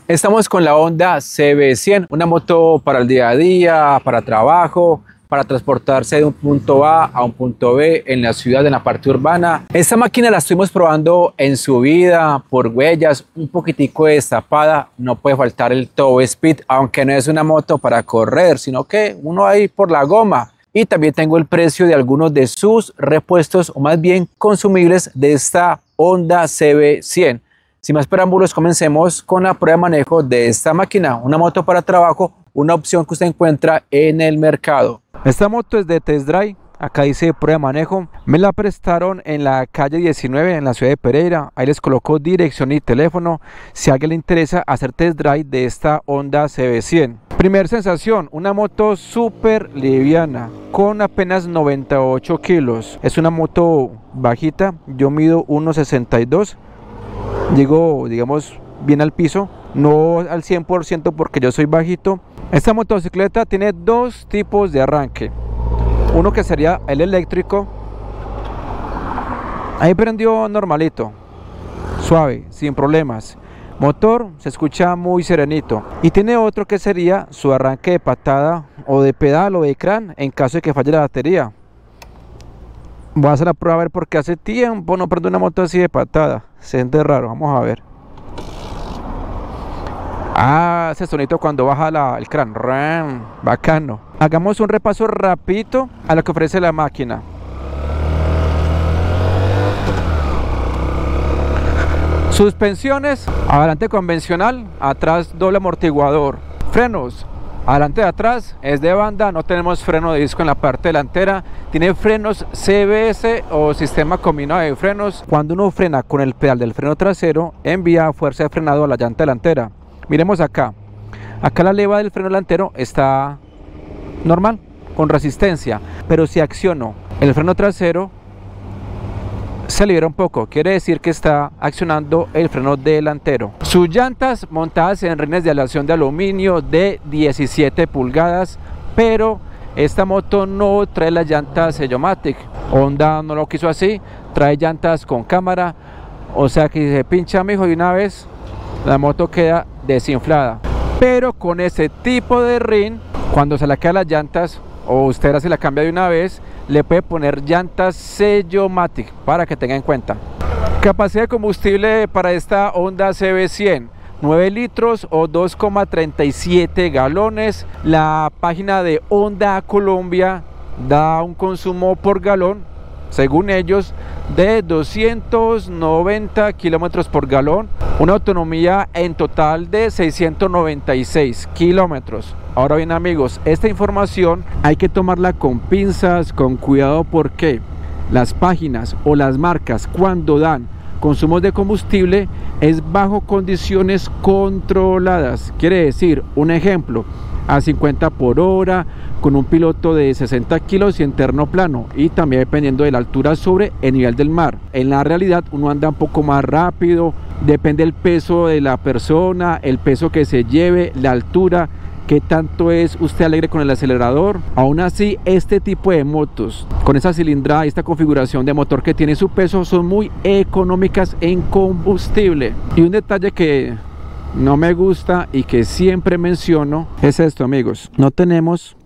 Estamos con la Honda CB100, una moto para el día a día, para trabajo, para transportarse de un punto A a un punto B en la ciudad, en la parte urbana. Esta máquina la estuvimos probando en subida, por huellas, un poquitico destapada. No puede faltar el top speed, aunque no es una moto para correr, sino que uno ahí por la goma. Y también tengo el precio de algunos de sus repuestos, o más bien consumibles, de esta Honda CB100. Sin más preámbulos, comencemos con la prueba de manejo de esta máquina, una moto para trabajo, una opción que usted encuentra en el mercado. Esta moto es de test drive, acá dice prueba de manejo, me la prestaron en la calle 19 en la ciudad de Pereira, ahí les coloco dirección y teléfono, si a alguien le interesa hacer test drive de esta Honda CB100. Primer sensación, una moto súper liviana, con apenas 98 kilos, es una moto bajita, yo mido 1,62, llego, digamos, bien al piso, no al 100% porque yo soy bajito. Esta motocicleta tiene dos tipos de arranque, uno que sería el eléctrico, ahí prendió normalito, suave, sin problemas, motor se escucha muy serenito, y tiene otro que sería su arranque de patada o de pedal o de crán en caso de que falle la batería. Voy a hacer la prueba a ver porque hace tiempo no prendo una moto así de patada. Se siente raro, vamos a ver. Ah, ese sonito cuando baja el crán. Bacano. Hagamos un repaso rapidito a lo que ofrece la máquina. Suspensiones, adelante convencional, atrás doble amortiguador. Frenos, adelante de atrás es de banda, no tenemos freno de disco en la parte delantera, tiene frenos CBS o sistema combinado de frenos. Cuando uno frena con el pedal del freno trasero, envía fuerza de frenado a la llanta delantera. Miremos acá, la leva del freno delantero está normal, con resistencia, pero si acciono el freno trasero, se libera un poco, quiere decir que está accionando el freno delantero. Sus llantas montadas en rines de aleación de aluminio de 17 pulgadas, pero esta moto no trae las llantas Sellomatic. Honda no lo quiso así, trae llantas con cámara, o sea que si se pincha mijo de una vez, la moto queda desinflada. Pero con ese tipo de rin, cuando se le quedan las llantas, o usted se la cambia de una vez, le puede poner llantas Sellomatic para que tenga en cuenta. Capacidad de combustible para esta Honda CB100, 9 litros o 2,37 galones. La página de Honda Colombia da un consumo por galón, según ellos, de 290 kilómetros por galón, una autonomía en total de 696 kilómetros. Ahora bien amigos, esta información hay que tomarla con pinzas, con cuidado, porque las páginas o las marcas cuando dan consumos de combustible es bajo condiciones controladas, quiere decir, un ejemplo, a 50 por hora, con un piloto de 60 kilos y en terreno plano, y también dependiendo de la altura sobre el nivel del mar. En la realidad uno anda un poco más rápido, depende del peso de la persona, el peso que se lleve, la altura, qué tanto es usted alegre con el acelerador. Aún así, este tipo de motos con esa cilindrada y esta configuración de motor que tiene su peso son muy económicas en combustible. Y un detalle que no me gusta y que siempre menciono es esto amigos, no tenemos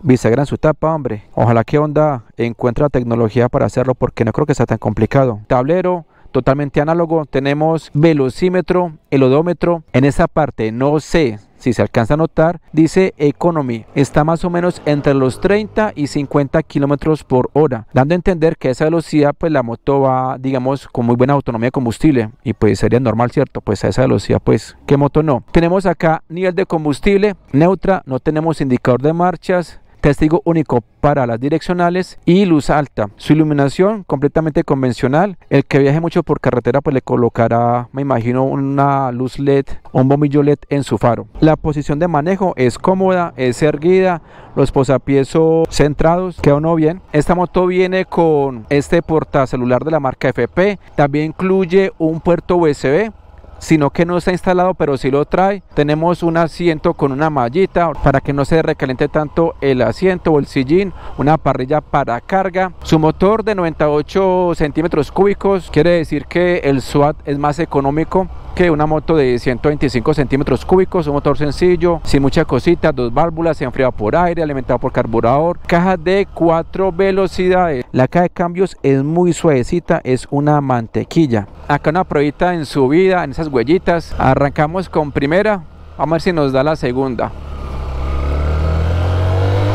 bisagra en su tapa, hombre. Ojalá que Honda encuentre la tecnología para hacerlo, porque no creo que sea tan complicado. Tablero totalmente análogo, tenemos velocímetro, el odómetro. En esa parte no sé si se alcanza a notar, dice Economy, está más o menos entre los 30 y 50 kilómetros por hora, dando a entender que a esa velocidad pues la moto va, digamos, con muy buena autonomía de combustible, y pues sería normal, cierto, pues a esa velocidad pues qué moto no. Tenemos acá nivel de combustible, neutra, no tenemos indicador de marchas, testigo único para las direccionales y luz alta. Su iluminación completamente convencional. El que viaje mucho por carretera pues le colocará, me imagino, una luz LED o un bombillo LED en su faro. La posición de manejo es cómoda, es erguida, los posapiés son centrados, queda uno bien. Esta moto viene con este portacelular de la marca FP, también incluye un puerto USB sino que no está instalado, pero sí lo trae. Tenemos un asiento con una mallita para que no se recaliente tanto el asiento o el sillín, una parrilla para carga, su motor de 98 centímetros cúbicos, quiere decir que el SWAT es más económico que una moto de 125 centímetros cúbicos, un motor sencillo, sin mucha cosita, 2 válvulas, enfriado por aire, alimentado por carburador, caja de 4 velocidades, la caja de cambios es muy suavecita, es una mantequilla. Acá una pruebita en subida, en esas huellitas, arrancamos con primera, vamos a ver si nos da la segunda.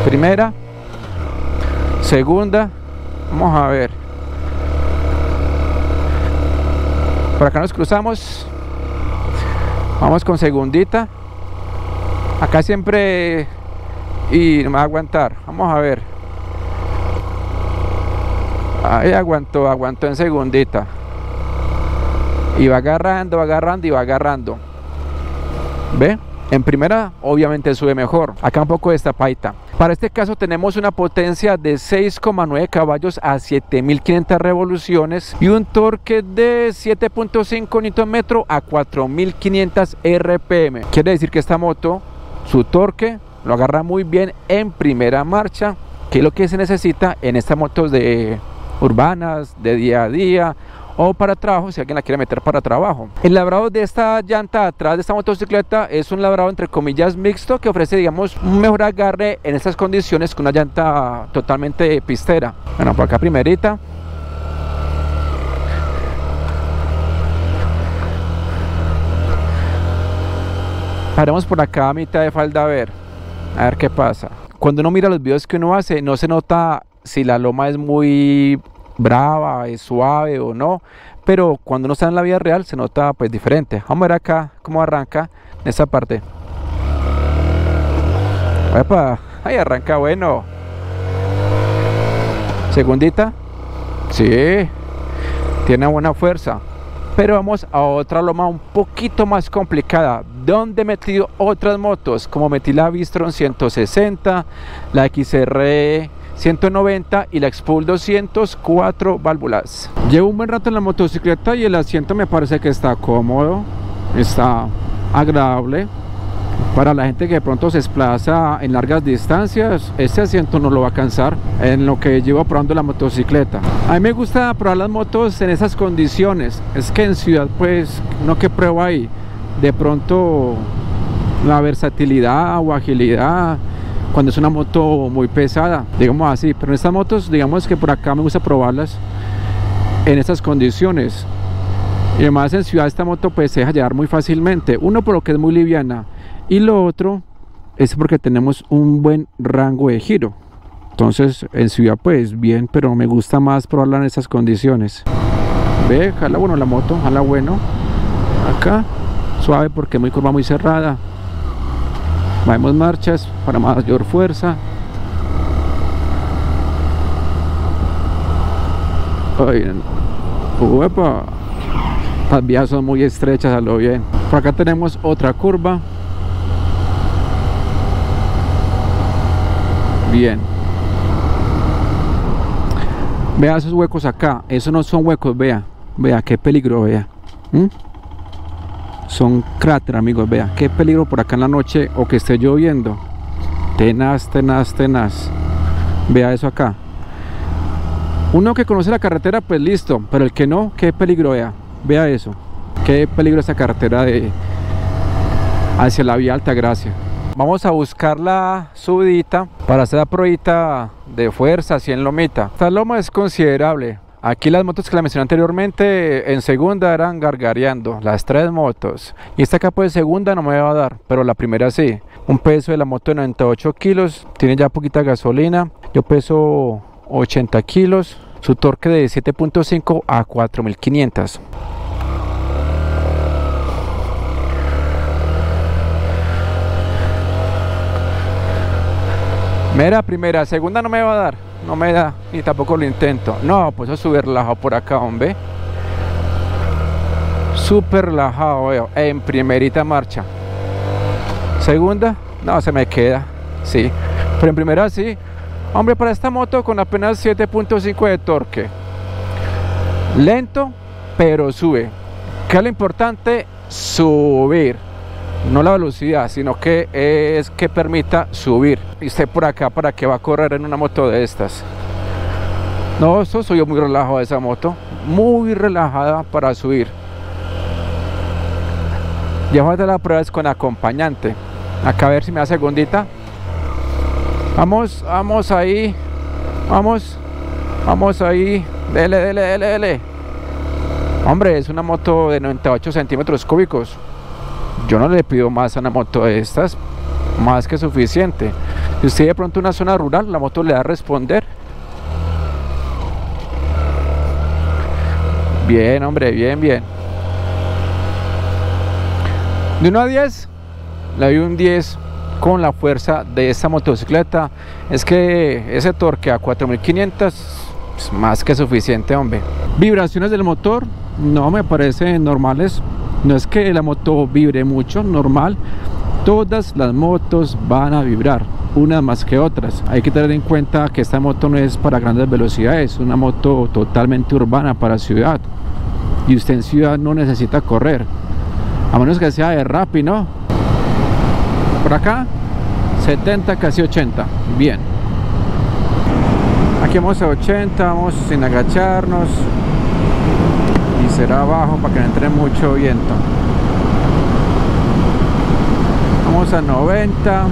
Primera, segunda, vamos a ver. Por acá nos cruzamos. Vamos con segundita. Acá siempre. Y no me va a aguantar. Vamos a ver. Ahí aguantó en segundita. Y va agarrando y va agarrando. ¿Ve? En primera obviamente sube mejor. Acá un poco destapadita. Para este caso tenemos una potencia de 6,9 caballos a 7500 revoluciones y un torque de 7.5 Nm a 4500 RPM. Quiere decir que esta moto, su torque lo agarra muy bien en primera marcha, que es lo que se necesita en estas motos de urbanas, de día a día, o para trabajo, si alguien la quiere meter para trabajo. El labrado de esta llanta atrás de esta motocicleta es un labrado entre comillas mixto, que ofrece, digamos, un mejor agarre en estas condiciones que una llanta totalmente pistera. Bueno, por acá primerita. Paremos por acá a mitad de falda a ver qué pasa. Cuando uno mira los videos que uno hace, no se nota si la loma es muy brava, es suave o no, pero cuando uno está en la vida real se nota pues diferente. Vamos a ver acá cómo arranca en esta parte. Epa, ahí arranca bueno. Segundita, sí, tiene buena fuerza. Pero vamos a otra loma un poquito más complicada, donde he metido otras motos, como metí la Vistron 160, la XR 190 y la Expul 204 válvulas. Llevo un buen rato en la motocicleta y el asiento me parece que está cómodo, está agradable. Para la gente que de pronto se desplaza en largas distancias, este asiento no lo va a cansar en lo que llevo probando la motocicleta. A mí me gusta probar las motos en esas condiciones. Es que en ciudad, pues, no que prueba ahí, de pronto la versatilidad o agilidad, cuando es una moto muy pesada, digamos así. Pero en estas motos, digamos que por acá me gusta probarlas en estas condiciones. Y además en ciudad esta moto pues se deja llevar muy fácilmente. Uno, por lo que es muy liviana, y lo otro es porque tenemos un buen rango de giro. Entonces en ciudad pues bien, pero me gusta más probarla en estas condiciones. Ve, jala bueno la moto, jala bueno. Acá suave porque muy curva, muy cerrada. Vamos marchas para mayor fuerza. Ay, uepa. Las vías son muy estrechas, a lo bien. Por acá tenemos otra curva. Bien. Vea esos huecos acá. Esos no son huecos, vea. Vea qué peligro, vea. Son cráteres, amigos, vea. Qué peligro por acá en la noche o que esté lloviendo. Tenaz, tenaz, tenaz. Vea eso acá. Uno que conoce la carretera, pues listo. Pero el que no, qué peligro, vea. Vea eso. Qué peligro esta carretera hacia la vía Altagracia. Vamos a buscar la subidita para hacer la probita de fuerza, así en lomita. Esta loma es considerable. Aquí las motos que la mencioné anteriormente en segunda eran gargareando, las 3 motos. Y esta capa de segunda no me va a dar, pero la primera sí. Un peso de la moto de 98 kilos, tiene ya poquita gasolina. Yo peso 80 kilos, su torque de 7.5 a 4500. Mira, primera, segunda no me va a dar, no me da, ni tampoco lo intento. No, pues eso sube relajado por acá, hombre. Súper relajado, veo, en primerita marcha. Segunda, no, se me queda, sí. Pero en primera sí, hombre, para esta moto con apenas 7.5 de torque. Lento, pero sube. ¿Qué es lo importante? Subir, no la velocidad, sino que es que permita subir. Y usted por acá, ¿para qué va a correr en una moto de estas? No, eso soy yo muy relajado de esa moto, muy relajada para subir. Ya falta la prueba es con acompañante. Acá a ver si me da segundita. Vamos, vamos ahí, vamos ahí, dele. Hombre, es una moto de 98 centímetros cúbicos. Yo no le pido más a una moto de estas, más que suficiente. Si usted de pronto en una zona rural, la moto le da a responder. Bien, hombre, bien. De 1 a 10, le doy un 10 con la fuerza de esta motocicleta. Es que ese torque a 4500 es más que suficiente, hombre. Vibraciones del motor no me parecen normales. No es que la moto vibre mucho, normal. Todas las motos van a vibrar, unas más que otras. Hay que tener en cuenta que esta moto no es para grandes velocidades, es una moto totalmente urbana para ciudad. Y usted en ciudad no necesita correr, a menos que sea de rápido, ¿no? Por acá 70, casi 80. Bien, aquí vamos a 80, vamos sin agacharnos y será abajo para que no entre mucho viento. Vamos a 90.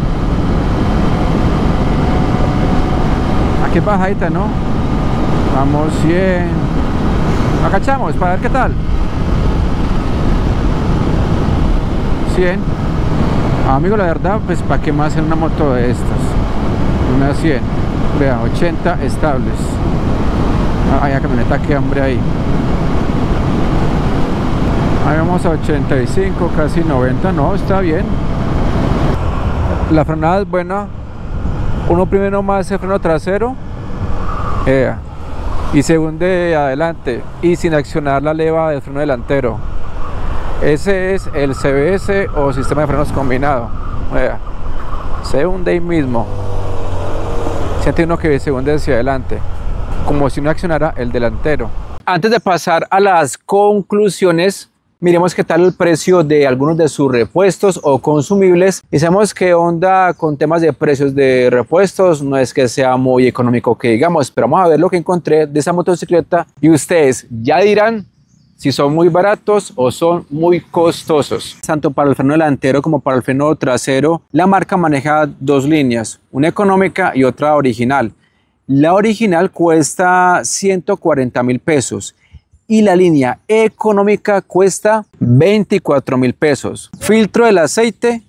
Aquí es bajadita, ¿no? Vamos 100. Agachamos para ver qué tal. 100. Amigo, la verdad, pues para qué más en una moto de estas. Una 100. Vea, 80 estables. Hay camioneta que hambre ahí. Ahí vamos a 85, casi 90. No, está bien. La frenada es buena. Uno primero más el freno trasero y segundo de adelante y sin accionar la leva del freno delantero. Ese es el CBS o sistema de frenos combinado. Se hunde ahí mismo. Siente uno que se hunde hacia adelante, como si uno accionara el delantero. Antes de pasar a las conclusiones, miremos qué tal el precio de algunos de sus repuestos o consumibles. Y sabemos que Honda con temas de precios de repuestos no es que sea muy económico que digamos, pero vamos a ver lo que encontré de esa motocicleta y ustedes ya dirán si son muy baratos o son muy costosos. Tanto para el freno delantero como para el freno trasero, la marca maneja dos líneas, una económica y otra original. La original cuesta 140.000 pesos. Y la línea económica cuesta 24.000 pesos. Filtro del aceite,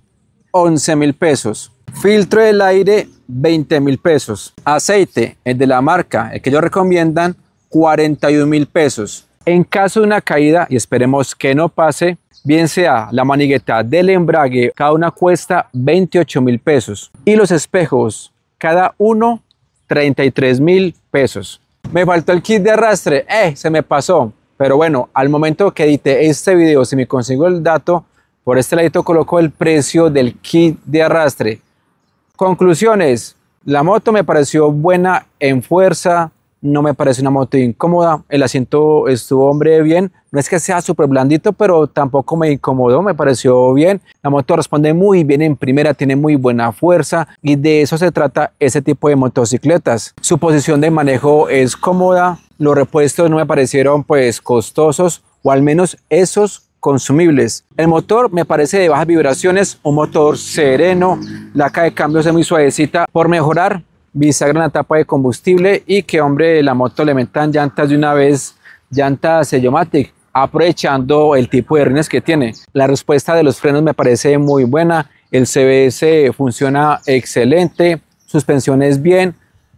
11.000 pesos. Filtro del aire, 20.000 pesos. Aceite, el de la marca, el que ellos recomiendan, 41.000 pesos. En caso de una caída, y esperemos que no pase, bien sea la manigueta del embrague, cada una cuesta 28.000 pesos. Y los espejos, cada uno, 33.000 pesos. Me faltó el kit de arrastre, se me pasó. Pero bueno, al momento que edité este video, si me consigo el dato, por este ladito coloco el precio del kit de arrastre. Conclusiones, la moto me pareció buena en fuerza, no me parece una moto incómoda, el asiento estuvo, hombre, bien. No es que sea súper blandito, pero tampoco me incomodó, me pareció bien. La moto responde muy bien en primera, tiene muy buena fuerza y de eso se trata ese tipo de motocicletas. Su posición de manejo es cómoda, los repuestos no me parecieron pues costosos o al menos esos consumibles. El motor me parece de bajas vibraciones, un motor sereno, la caja de cambios es muy suavecita por mejorar. Bisagra en la tapa de combustible y que hombre la moto le metan llantas de una vez, llantas Sellomatic, aprovechando el tipo de rines que tiene. La respuesta de los frenos me parece muy buena, el CBS funciona excelente, suspensión es bien,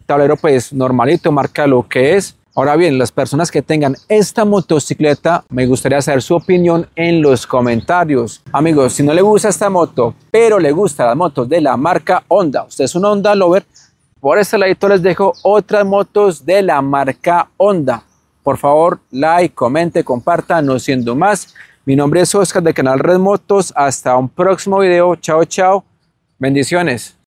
tablero pues normalito, marca lo que es. Ahora bien, las personas que tengan esta motocicleta, me gustaría saber su opinión en los comentarios. Amigos, si no le gusta esta moto, pero le gustan las motos de la marca Honda, usted es un Honda lover, por este ladito les dejo otras motos de la marca Honda. Por favor, like, comente, comparta, no siendo más. Mi nombre es Oscar del canal Red Motos. Hasta un próximo video. Chao, chao. Bendiciones.